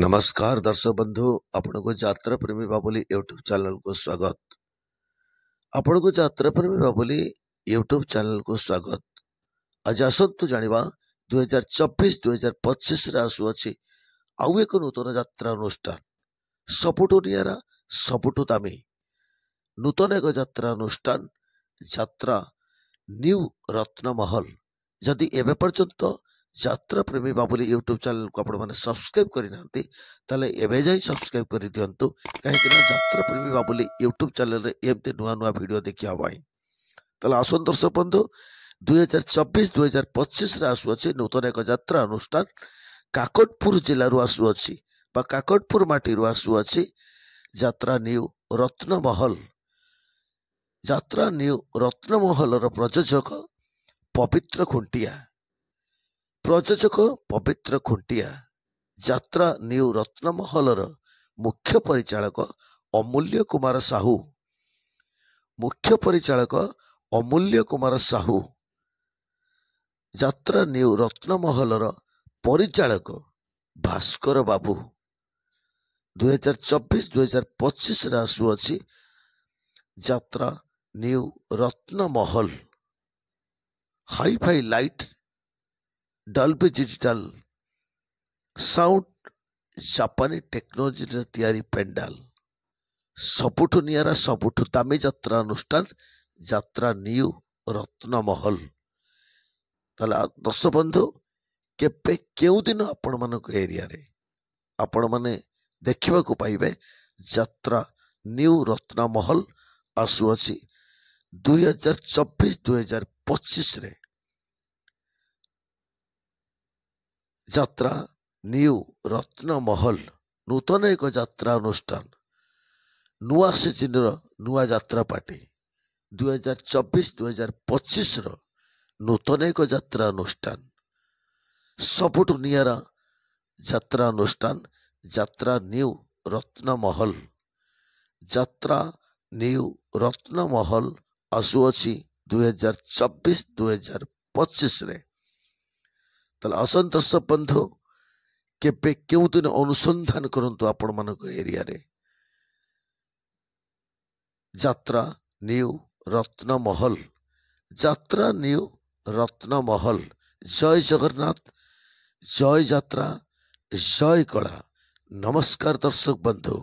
नमस्कार दर्शक बंधु आपण को यात्रा प्रेमी बाबुली यूट्यूब चैनल को स्वागत। आपण को यात्रा प्रेमी बाबुली यूट्यूब चैनल को स्वागत। आज आसतु जानिबा 2024-2025 रे आसुअछि आउ एक नूतन यात्रा अनुष्ठान सबुठु नियारा सबुठु दामी नूतन एक यात्रा अनुष्ठान यात्रा न्यू रत्नमहल। जदि एबे पर्यंत यात्रा प्रेमी बाबुली यूट्यूब चैनल को आपण माने सब्सक्राइब करना ताले एबे जाई सब्सक्राइब कर दियंतु कहीं यात्रा प्रेमी बाबुली यूट्यूब चैनल रे एमते नुआ नुआ वीडियो देखिया भाई। ताले आसन दर्शक बंधु 2024-2025 रे आसुअछि नूतन एक यात्रा अनुष्ठान काकटपुर जिल्ला रु आसुअछि बा काकटपुर माटी रु आसुअछि यात्रा न्यू रत्नमहल। यात्रा न्यू रत्नमहल रो प्रयोजक पवित्र खुंटिया यात्रा न्यू रत्नमहल मुख्य परिचालक अमूल्य कुमार साहू यात्रा न्यू रत्नमहल परिचालक भास्कर बाबू 2024-2025 रे आसुअछि यात्रा new Ratnamahal hi fi light Dolby digital sound जापानी टेक्नोलोजी तैयारी पेंडाल सबुठु नियारा सबुठु दामी यात्रा अनुष्ठान यात्रा न्यू रत्नमहल। ताला दर्शक बंधु केबे केउ दिन आपण मानक एरिया रे आपण माने देखिबा को पाइबे यात्रा न्यू रत्नमहल आसुअछि 2024-2025 रे यात्रा न्यू रत्नमहल नूतन एक यात्रा अनुष्ठान नुआ सीजन नुआ यात्रा पार्टी 2024-2025 नूतन एक यात्रा अनुष्ठान सबुठु नियारा यात्रा अनुष्ठान यात्रा न्यू रत्नमहल। यात्रा न्यू रत्नमहल आसुअछि 2024-2025 रे। ताले आसन दर्शक बंधु केबे केउ दिन अनुसंधान करंतु आपण मानक एरिया रे यात्रा न्यू रत्नमहल। यात्रा न्यू रत्नमहल। जय जगन्नाथ, जय यात्रा, जय कला। नमस्कार दर्शक बंधु।